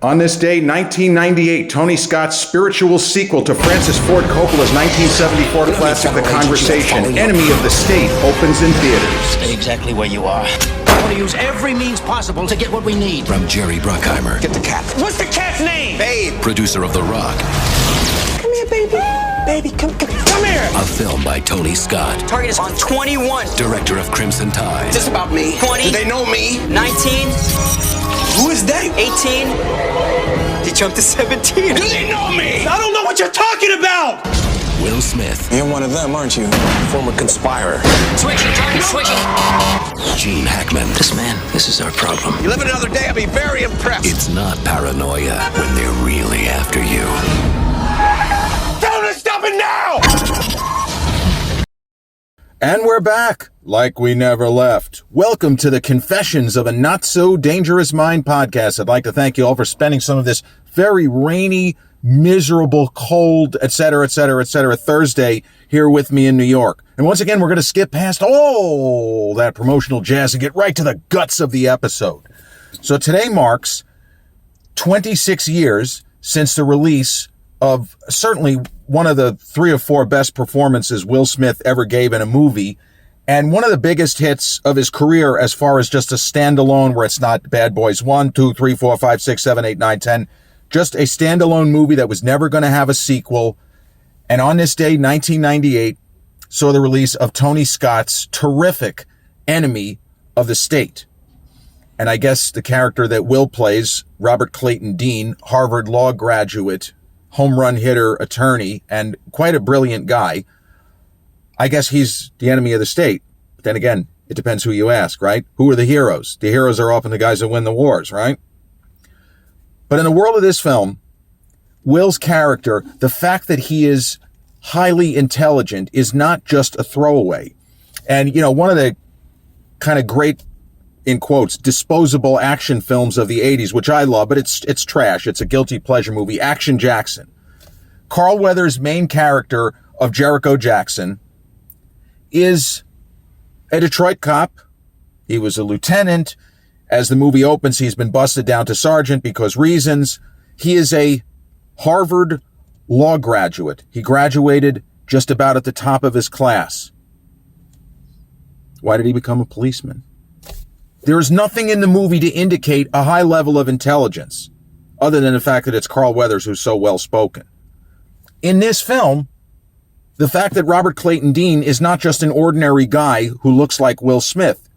On this day, 1998, Tony Scott's spiritual sequel to Francis Ford Coppola's 1974 classic The Conversation, Enemy of the State, opens in theaters. Stay exactly where you are. I want to use every means possible to get what we need. From Jerry Bruckheimer. Get the cat. What's the cat's name? Babe. Producer of The Rock. Come here, baby. Baby, come here. A film by Tony Scott. Target is on 21. Director of Crimson Tide. Is this about me? 20. Do they know me? 19. Who is they? 18. He jumped to 17. Do they know me? I don't know what you're talking about. Will Smith. You're one of them, aren't you? Former conspirer. Switching, target switching. Gene Hackman. This man, this is our problem. You live another day, I'll be very impressed. It's not paranoia when they're really after you. Tell them to stop it now! And we're back, like we never left. Welcome to the Confessions of a Not So Dangerous Mind podcast. I'd like to thank you all for spending some of this very rainy, miserable, cold, etc., Thursday here with me in New York. And once again, we're going to skip past all that promotional jazz and get right to the guts of the episode. So today marks 26 years since the release of certainly one of the 3 or 4 best performances Will Smith ever gave in a movie, and one of the biggest hits of his career as far as just a standalone, where it's not Bad Boys 1, 2, 3, 4, 5, 6, 7, 8, 9, 10, just a standalone movie that was never going to have a sequel. And on this day, 1998, saw the release of Tony Scott's terrific Enemy of the State. And I guess the character that Will plays, Robert Clayton Dean, Harvard law graduate, home run hitter, attorney, and quite a brilliant guy. I guess he's the enemy of the state. But then again, it depends who you ask, right? Who are the heroes? The heroes are often the guys that win the wars, right? But in the world of this film, Will's character, the fact that he is highly intelligent is not just a throwaway. And, you know, one of the kind of great, in quotes, disposable action films of the 80s, which I love, but it's trash. It's a guilty pleasure movie. Action Jackson. Carl Weathers' main character of Jericho Jackson is a Detroit cop. He was a lieutenant. As the movie opens, he's been busted down to sergeant because reasons. He is a Harvard law graduate. He graduated just about at the top of his class. Why did he become a policeman? There is nothing in the movie to indicate a high level of intelligence, other than the fact that it's Carl Weathers who's so well-spoken. In this film, the fact that Robert Clayton Dean is not just an ordinary guy who looks like Will Smith,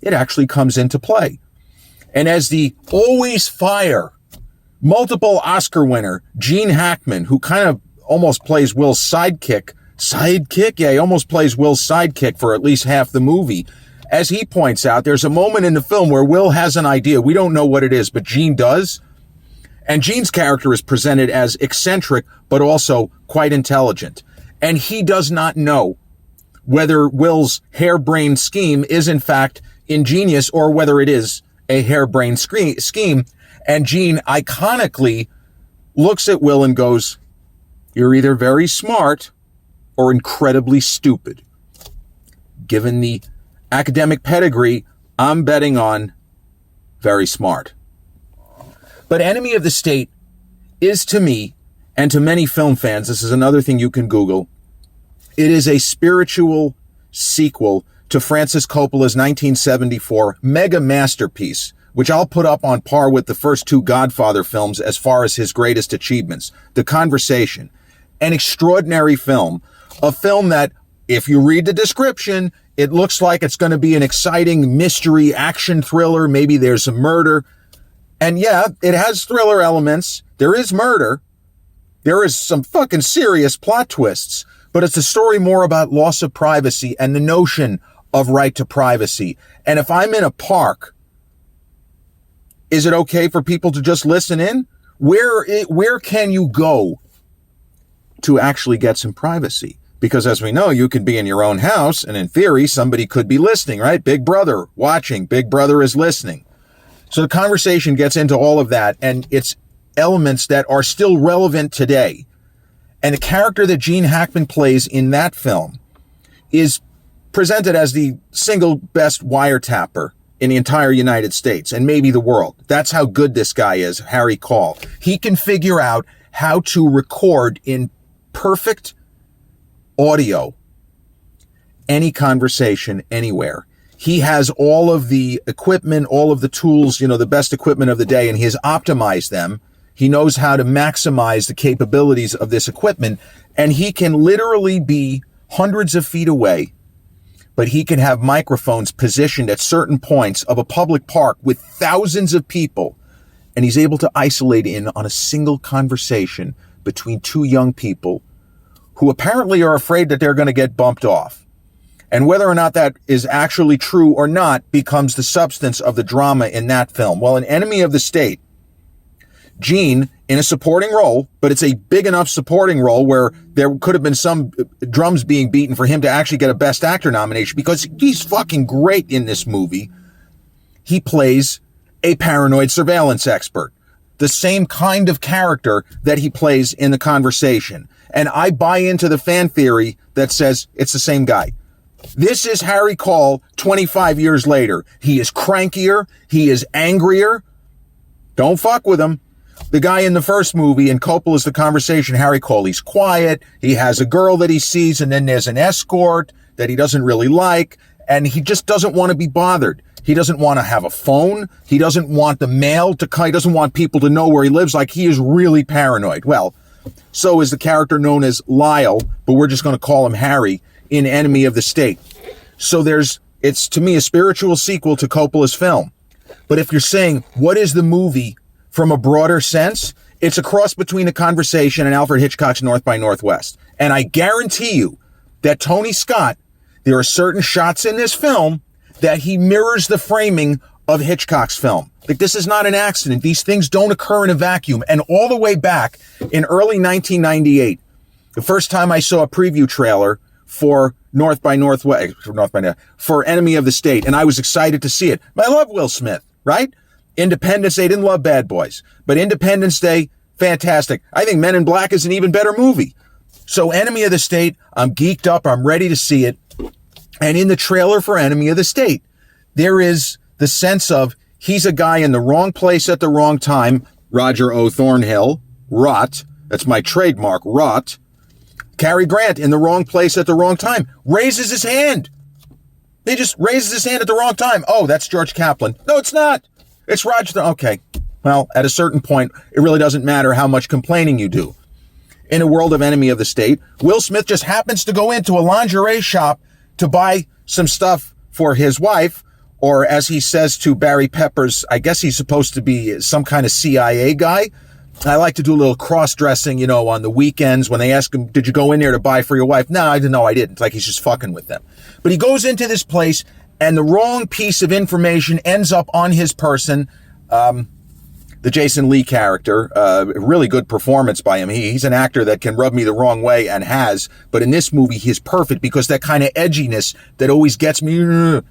it actually comes into play. And as the always fire, multiple Oscar winner, Gene Hackman, who kind of almost plays Will's sidekick? Yeah, he almost plays Will's sidekick for at least half the movie. As he points out, there's a moment in the film where Will has an idea. We don't know what it is, but Gene does. And Gene's character is presented as eccentric, but also quite intelligent. And he does not know whether Will's harebrained scheme is in fact ingenious or whether it is a harebrained scheme. And Gene iconically looks at Will and goes, "You're either very smart or incredibly stupid." Given the academic pedigree, I'm betting on very smart. But Enemy of the State is, to me, and to many film fans, this is another thing you can Google, it is a spiritual sequel to Francis Coppola's 1974 mega masterpiece, which I'll put up on par with the first 2 Godfather films as far as his greatest achievements. The Conversation, an extraordinary film, a film that, if you read the description, it looks like it's going to be an exciting mystery action thriller. Maybe there's a murder. And yeah, it has thriller elements. There is murder. There is some fucking serious plot twists. But it's a story more about loss of privacy and the notion of right to privacy. And if I'm in a park, is it okay for people to just listen in? Where can you go to actually get some privacy? Because as we know, you could be in your own house, and in theory, somebody could be listening, right? Big Brother watching, Big Brother is listening. So the Conversation gets into all of that, and it's elements that are still relevant today. And the character that Gene Hackman plays in that film is presented as the single best wiretapper in the entire United States and maybe the world. That's how good this guy is, Harry Call. He can figure out how to record in perfect audio any conversation anywhere. He has all of the equipment, all of the tools, the best equipment of the day, and he has optimized them. He knows how to maximize the capabilities of this equipment, and he can literally be hundreds of feet away, but he can have microphones positioned at certain points of a public park with thousands of people, and he's able to isolate in on a single conversation between two young people who apparently are afraid that they're going to get bumped off. And whether or not that is actually true or not becomes the substance of the drama in that film. Well, an Enemy of the State, Gene in a supporting role, but it's a big enough supporting role where there could have been some drums being beaten for him to actually get a Best Actor nomination because he's fucking great in this movie. He plays a paranoid surveillance expert, the same kind of character that he plays in The Conversation. And I buy into the fan theory that says it's the same guy. This is Harry Call 25 years later. He is crankier. He is angrier. Don't fuck with him. The guy in the first movie, in Coppola's The Conversation, Harry Call, he's quiet. He has a girl that he sees, and then there's an escort that he doesn't really like, and he just doesn't want to be bothered. He doesn't want to have a phone. He doesn't want the mail to come. He doesn't want people to know where he lives. Like, he is really paranoid. Well, so is the character known as Lyle, but we're just going to call him Harry, in Enemy of the State. So it's to me a spiritual sequel to Coppola's film. But if you're saying, what is the movie from a broader sense? It's a cross between The Conversation and Alfred Hitchcock's North by Northwest. And I guarantee you that Tony Scott, there are certain shots in this film that he mirrors the framing of Hitchcock's film. Like, this is not an accident. These things don't occur in a vacuum. And all the way back in early 1998, the first time I saw a preview trailer for North by Northwest, for Enemy of the State, and I was excited to see it. I love Will Smith, right? Independence Day, didn't love Bad Boys, but Independence Day, fantastic. I think Men in Black is an even better movie. So Enemy of the State, I'm geeked up, I'm ready to see it. And in the trailer for Enemy of the State, there is the sense of he's a guy in the wrong place at the wrong time. Roger O. Thornhill, rot. That's my trademark, rot. Cary Grant in the wrong place at the wrong time. Raises his hand. He just raises his hand at the wrong time. Oh, that's George Kaplan. No, it's not. It's Roger. Okay. Well, at a certain point, it really doesn't matter how much complaining you do. In a world of Enemy of the State, Will Smith just happens to go into a lingerie shop to buy some stuff for his wife, or as he says to Barry Peppers, I guess he's supposed to be some kind of CIA guy. I like to do a little cross-dressing, on the weekends when they ask him, did you go in there to buy for your wife? No, I didn't. It's like he's just fucking with them. But he goes into this place and the wrong piece of information ends up on his person. The Jason Lee character, really good performance by him. He's an actor that can rub me the wrong way and has, but in this movie, he's perfect because that kind of edginess that always gets me,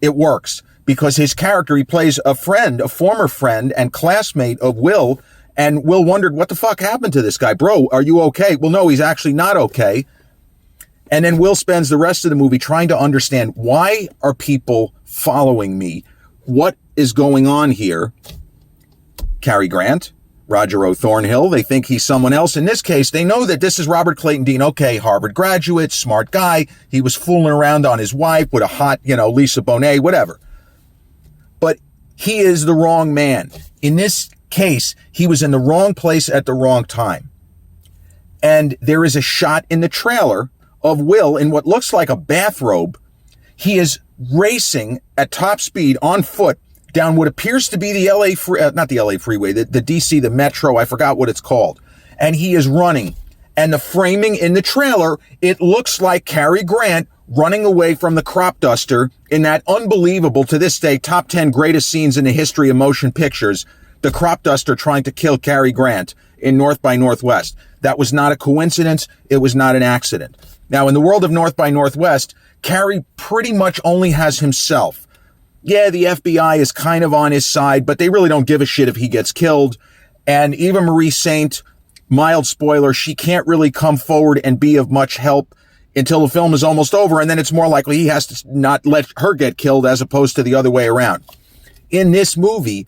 it works because his character, he plays a former friend and classmate of Will. And Will wondered, what the fuck happened to this guy? Bro, are you okay? Well, no, he's actually not okay. And then Will spends the rest of the movie trying to understand, why are people following me? What is going on here? Cary Grant, Roger O. Thornhill, they think he's someone else. In this case, they know that this is Robert Clayton Dean. Okay, Harvard graduate, smart guy. He was fooling around on his wife with a hot, Lisa Bonet, whatever. But he is the wrong man. In this case, he was in the wrong place at the wrong time. And there is a shot in the trailer of Will in what looks like a bathrobe. He is racing at top speed on foot down what appears to be the not the LA freeway, the DC, the Metro, I forgot what it's called. And he is running. And the framing in the trailer, it looks like Cary Grant running away from the crop duster in that unbelievable, to this day, top 10 greatest scenes in the history of motion pictures. The crop duster trying to kill Cary Grant in North by Northwest. That was not a coincidence. It was not an accident. Now, in the world of North by Northwest, Cary pretty much only has himself. Yeah, the FBI is kind of on his side, but they really don't give a shit if he gets killed. And Eva Marie Saint, mild spoiler, she can't really come forward and be of much help until the film is almost over, and then it's more likely he has to not let her get killed as opposed to the other way around. In this movie,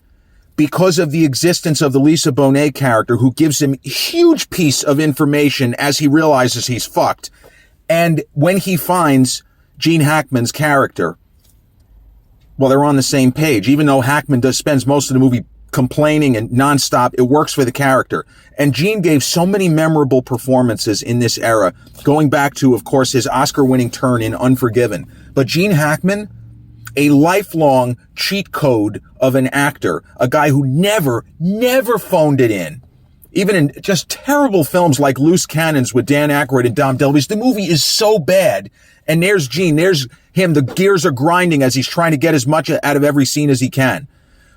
because of the existence of the Lisa Bonet character, who gives him a huge piece of information as he realizes he's fucked, and when he finds Gene Hackman's character, well, they're on the same page. Even though Hackman spends most of the movie complaining and nonstop, it works for the character. And Gene gave so many memorable performances in this era, going back to, of course, his Oscar-winning turn in Unforgiven. But Gene Hackman, a lifelong cheat code of an actor, a guy who never phoned it in. Even in just terrible films like Loose Cannons with Dan Aykroyd and Dom DeLuise, the movie is so bad. And there's Gene, there's him. The gears are grinding as he's trying to get as much out of every scene as he can.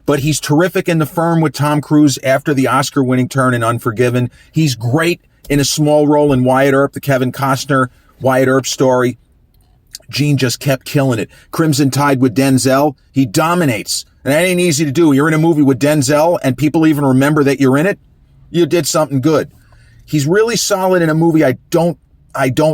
But he's terrific in The Firm with Tom Cruise after the Oscar-winning turn in Unforgiven. He's great in a small role in Wyatt Earp, the Kevin Costner Wyatt Earp story. Gene just kept killing it. Crimson Tide with Denzel, he dominates. And that ain't easy to do. You're in a movie with Denzel and people even remember that you're in it. You did something good. He's really solid in a movie I don't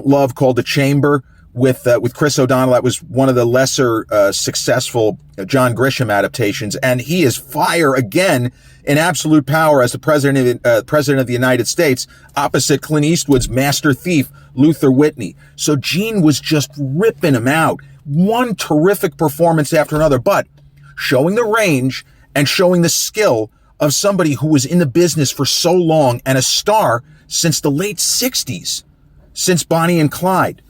love called The Chamber with Chris O'Donnell. That was one of the lesser successful John Grisham adaptations, and he is fire again in absolute power as the president of the United States, opposite Clint Eastwood's master thief Luther Whitney. So Gene was just ripping him out, one terrific performance after another, but showing the range and showing the skill of somebody who was in the business for so long and a star since the late 60s, since Bonnie and Clyde.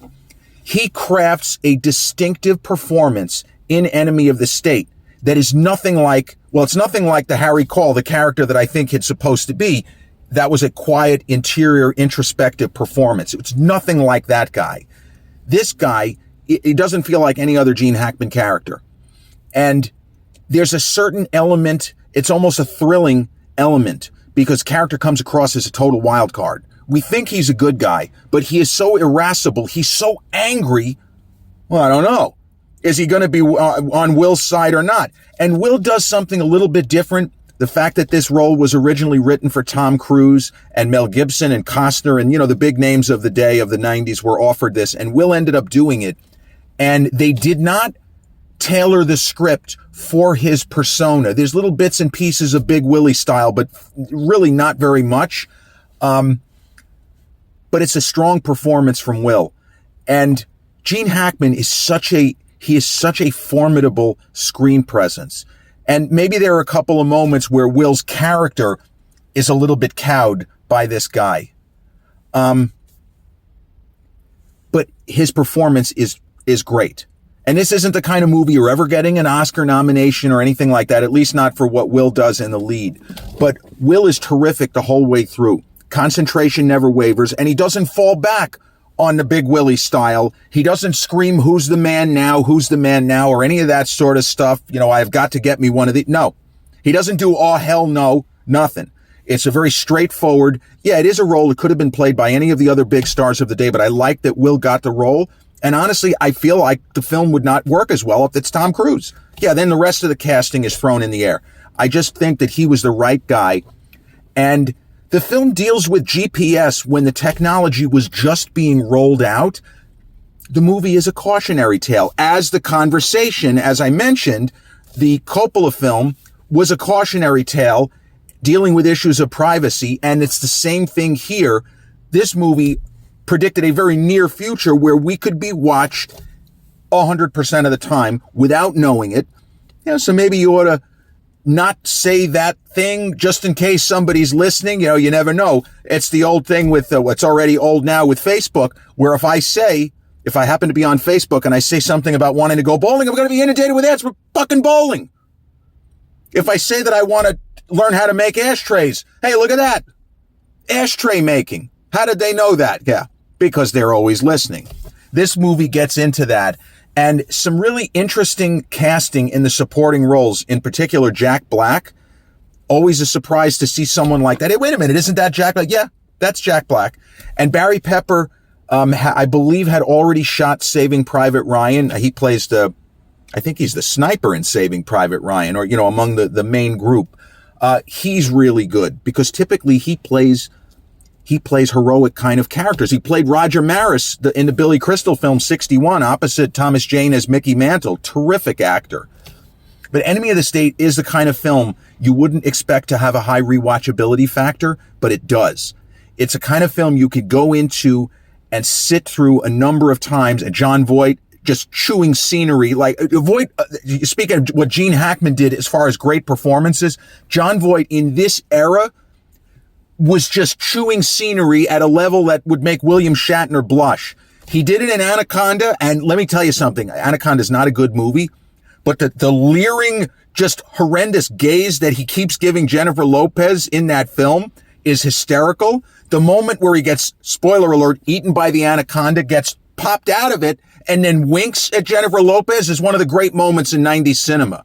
He crafts a distinctive performance in Enemy of the State that is nothing like, well, it's nothing like the Harry Caul, the character that I think it's supposed to be. That was a quiet, interior, introspective performance. It's nothing like that guy. This guy, it doesn't feel like any other Gene Hackman character. And there's a certain element, it's almost a thrilling element, because character comes across as a total wild card. We think he's a good guy, but he is so irascible. He's so angry. Well, I don't know. Is he going to be on Will's side or not? And Will does something a little bit different. The fact that this role was originally written for Tom Cruise and Mel Gibson and Costner and, the big names of the day of the 90s were offered this, and Will ended up doing it. And they did not tailor the script for his persona. There's little bits and pieces of Big Willie style, but really not very much. But it's a strong performance from Will. And Gene Hackman is such a formidable screen presence. And maybe there are a couple of moments where Will's character is a little bit cowed by this guy. But his performance is great. And this isn't the kind of movie you're ever getting an Oscar nomination or anything like that, at least not for what Will does in the lead. But Will is terrific the whole way through. Concentration never wavers, and he doesn't fall back on the Big Willie style. He doesn't scream, who's the man now, or any of that sort of stuff. I've got to get me one of these. No, he doesn't do, oh, hell no, nothing. It's a very straightforward, it is a role that could have been played by any of the other big stars of the day, but I like that Will got the role. And honestly, I feel like the film would not work as well if it's Tom Cruise. Then the rest of the casting is thrown in the air. I just think that he was the right guy. And the film deals with GPS when the technology was just being rolled out. The movie is a cautionary tale. As The Conversation, as I mentioned, the Coppola film was a cautionary tale dealing with issues of privacy, and it's the same thing here. This movie predicted a very near future where we could be watched 100% of the time without knowing it. So maybe you ought to not say that thing just in case somebody's listening. You never know. It's the old thing with what's already old now with Facebook, where if I happen to be on Facebook and I say something about wanting to go bowling, I'm going to be inundated with ads for fucking bowling. If I say that I want to learn how to make ashtrays, hey, look at that. Ashtray making. How did they know that? Yeah, because they're always listening. This movie gets into that. And some really interesting casting in the supporting roles, in particular Jack Black. Always a surprise to see someone like that. Hey, wait a minute, isn't that Jack Black? Yeah, that's Jack Black. And Barry Pepper, I believe, had already shot Saving Private Ryan. He plays I think he's the sniper in Saving Private Ryan, or, among the main group. He's really good because typically he plays he plays heroic kind of characters. He played Roger Maris in the Billy Crystal film 61 opposite Thomas Jane as Mickey Mantle. Terrific actor. But Enemy of the State is the kind of film you wouldn't expect to have a high rewatchability factor, but it does. It's a kind of film you could go into and sit through a number of times, and Jon Voight just chewing scenery. Like Voight, speaking of what Gene Hackman did as far as great performances, Jon Voight in this era was just chewing scenery at a level that would make William Shatner blush. He did it in Anaconda, and let me tell you something. Anaconda is not a good movie, but the leering, just horrendous gaze that he keeps giving Jennifer Lopez in that film is hysterical. The moment where he gets, spoiler alert, eaten by the anaconda, gets popped out of it, and then winks at Jennifer Lopez is one of the great moments in 90s cinema.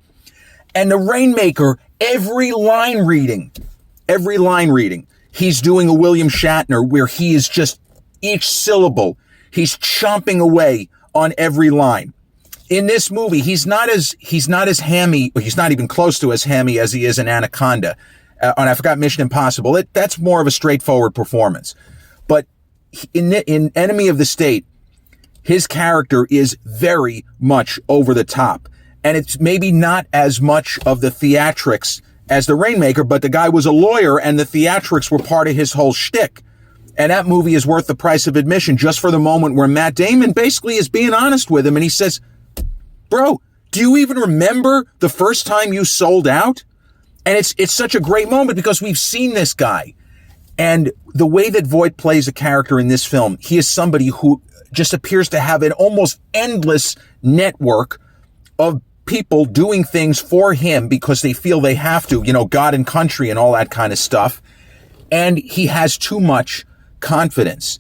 And the Rainmaker, every line reading, he's doing a William Shatner where he is just, each syllable, he's chomping away on every line. In this movie, he's not as hammy, or he's not even close to as hammy as he is in Anaconda. And I forgot Mission Impossible. That's more of a straightforward performance. But in Enemy of the State, his character is very much over the top. And it's maybe not as much of the theatrics as the Rainmaker, but the guy was a lawyer and the theatrics were part of his whole shtick. And that movie is worth the price of admission just for the moment where Matt Damon basically is being honest with him. And he says, bro, do you even remember the first time you sold out? And it's such a great moment because we've seen this guy. And the way that Voight plays a character in this film, he is somebody who just appears to have an almost endless network of people doing things for him because they feel they have to, God and country and all that kind of stuff. And he has too much confidence.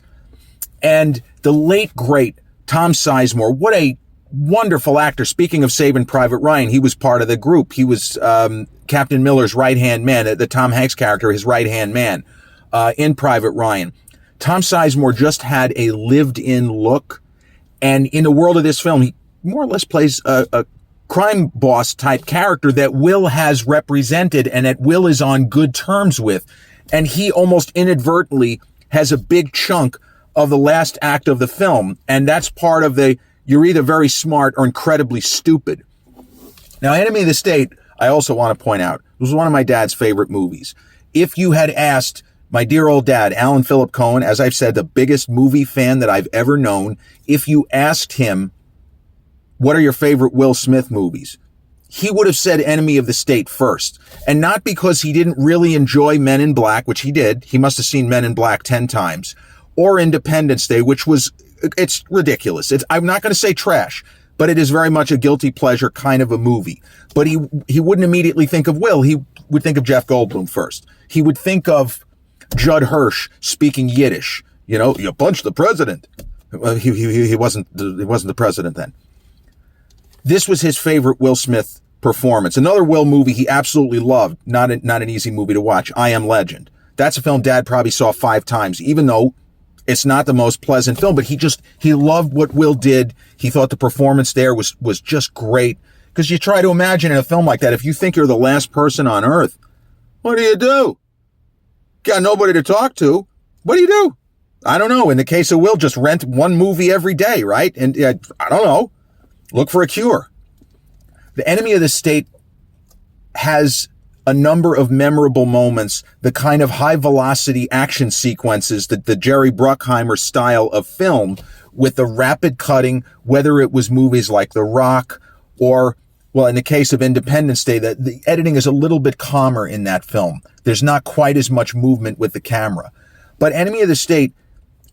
And the late, great Tom Sizemore, what a wonderful actor. Speaking of Saving Private Ryan, he was part of the group. He was Captain Miller's right-hand man, the Tom Hanks character, his right-hand man in Private Ryan. Tom Sizemore just had a lived-in look. And in the world of this film, he more or less plays a crime boss type character that Will has represented and that Will is on good terms with. And he almost inadvertently has a big chunk of the last act of the film. And that's part of you're either very smart or incredibly stupid. Now, Enemy of the State, I also want to point out, was one of my dad's favorite movies. If you had asked my dear old dad, Alan Philip Cohen, as I've said, the biggest movie fan that I've ever known, if you asked him, what are your favorite Will Smith movies? He would have said Enemy of the State first. And not because he didn't really enjoy Men in Black, which he did. He must have seen Men in Black 10 times. Or Independence Day, which was, it's ridiculous. I'm not going to say trash, but it is very much a guilty pleasure kind of a movie. But he wouldn't immediately think of Will. He would think of Jeff Goldblum first. He would think of Judd Hirsch speaking Yiddish. You punched the president. Well, he wasn't the president then. This was his favorite Will Smith performance. Another Will movie he absolutely loved. Not an easy movie to watch. I Am Legend. That's a film Dad probably saw 5 times, even though it's not the most pleasant film, but he loved what Will did. He thought the performance there was just great. Because you try to imagine in a film like that, if you think you're the last person on earth, what do you do? Got nobody to talk to. What do you do? I don't know. In the case of Will, just rent one movie every day, right? And I don't know. Look for a cure. The Enemy of the State has a number of memorable moments, the kind of high velocity action sequences that the Jerry Bruckheimer style of film with the rapid cutting, whether it was movies like The Rock or, well, in the case of Independence Day, the editing is a little bit calmer in that film. There's not quite as much movement with the camera. But Enemy of the State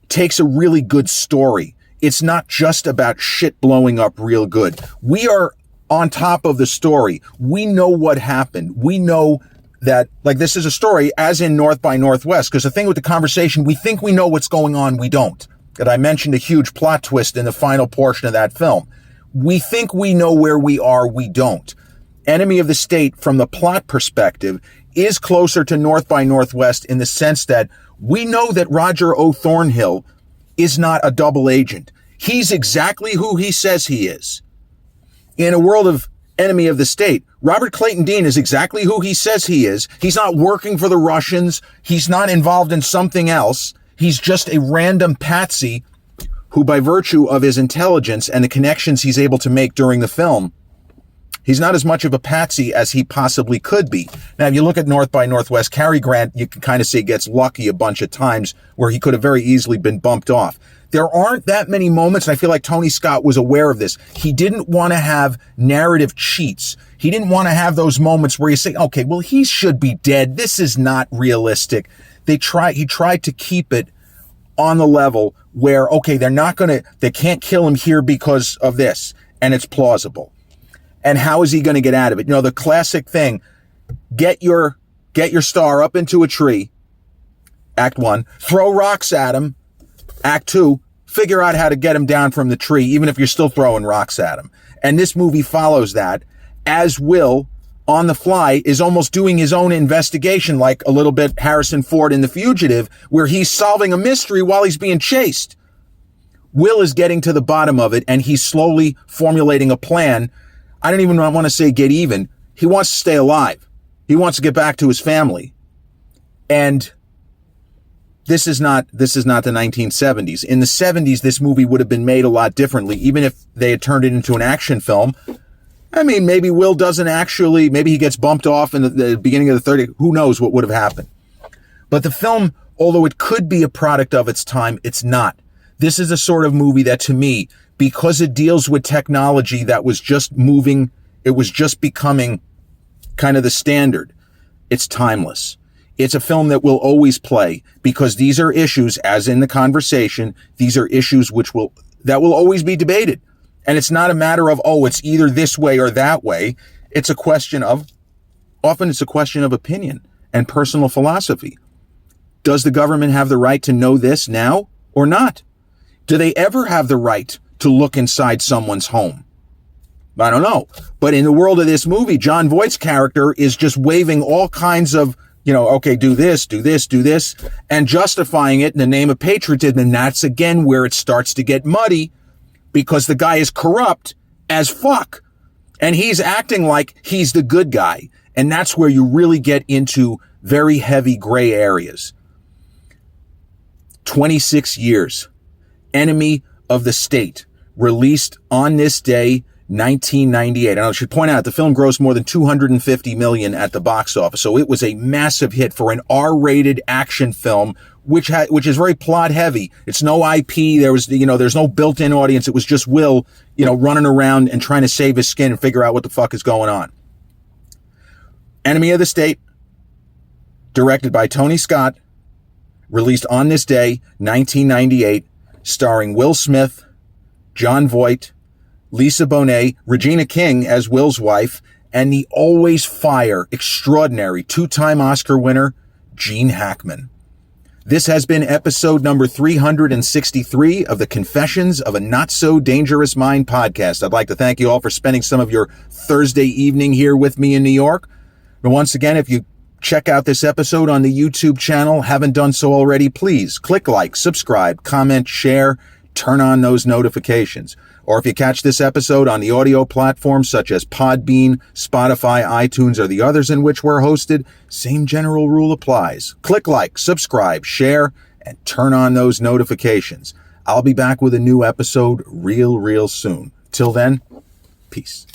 takes a really good story. It's not just about shit blowing up real good. We are on top of the story. We know what happened. We know that, like, this is a story as in North by Northwest, because the thing with the conversation, we think we know what's going on. We don't. That I mentioned a huge plot twist in the final portion of that film. We think we know where we are. We don't. Enemy of the State, from the plot perspective, is closer to North by Northwest in the sense that we know that Roger O. Thornhill is not a double agent. He's exactly who he says he is. In a world of Enemy of the State, Robert Clayton Dean is exactly who he says he is. He's not working for the Russians. He's not involved in something else. He's just a random patsy who, by virtue of his intelligence and the connections he's able to make during the film, he's not as much of a patsy as he possibly could be. Now, if you look at North by Northwest, Cary Grant, you can kind of say gets lucky a bunch of times where he could have very easily been bumped off. There aren't that many moments, and I feel like Tony Scott was aware of this. He didn't want to have narrative cheats. He didn't want to have those moments where you say, okay, well, he should be dead. This is not realistic. He tried to keep it on the level where, okay, they can't kill him here because of this, and it's plausible. And how is he going to get out of it? You know, the classic thing, get your star up into a tree, Act 1, throw rocks at him, Act 2, figure out how to get him down from the tree, even if you're still throwing rocks at him. And this movie follows that, as Will, on the fly, is almost doing his own investigation, like a little bit Harrison Ford in The Fugitive, where he's solving a mystery while he's being chased. Will is getting to the bottom of it, and he's slowly formulating a plan. I don't even want to say get even. He wants to stay alive. He wants to get back to his family. And this is not the 1970s. In the 70s, this movie would have been made a lot differently, even if they had turned it into an action film. I mean, maybe Will doesn't actually, maybe he gets bumped off in the beginning of the 30s. Who knows what would have happened? But the film, although it could be a product of its time, it's not. This is a sort of movie that, to me, because it deals with technology that was just moving, it was just becoming kind of the standard, it's timeless. It's a film that will always play, because these are issues, as in the conversation, these are issues that will always be debated. And it's not a matter of, oh, it's either this way or that way. Often it's a question of opinion and personal philosophy. Does the government have the right to know this now or not? Do they ever have the right to look inside someone's home? I don't know. But in the world of this movie, Jon Voight's character is just waving all kinds of, okay, do this, and justifying it in the name of patriotism. And that's, again, where it starts to get muddy, because the guy is corrupt as fuck. And he's acting like he's the good guy. And that's where you really get into very heavy gray areas. 26 years. Enemy of the State. Released on this day, 1998. And I should point out, the film grossed more than $250 million at the box office. So it was a massive hit for an R-rated action film, which is very plot heavy. It's no IP. There's no built-in audience. It was just Will, running around and trying to save his skin and figure out what the fuck is going on. Enemy of the State, directed by Tony Scott, released on this day, 1998, starring Will Smith, Jon Voight, Lisa Bonet, Regina King as Will's wife, and the always fire, extraordinary two-time Oscar winner, Gene Hackman. This has been episode number 363 of the Confessions of a Not-So-Dangerous Mind podcast. I'd like to thank you all for spending some of your Thursday evening here with me in New York. And once again, if you check out this episode on the YouTube channel, haven't done so already, please click like, subscribe, comment, share, turn on those notifications. Or if you catch this episode on the audio platforms such as Podbean, Spotify, iTunes, or the others in which we're hosted, same general rule applies. Click like, subscribe, share, and turn on those notifications. I'll be back with a new episode real soon. Till then, peace.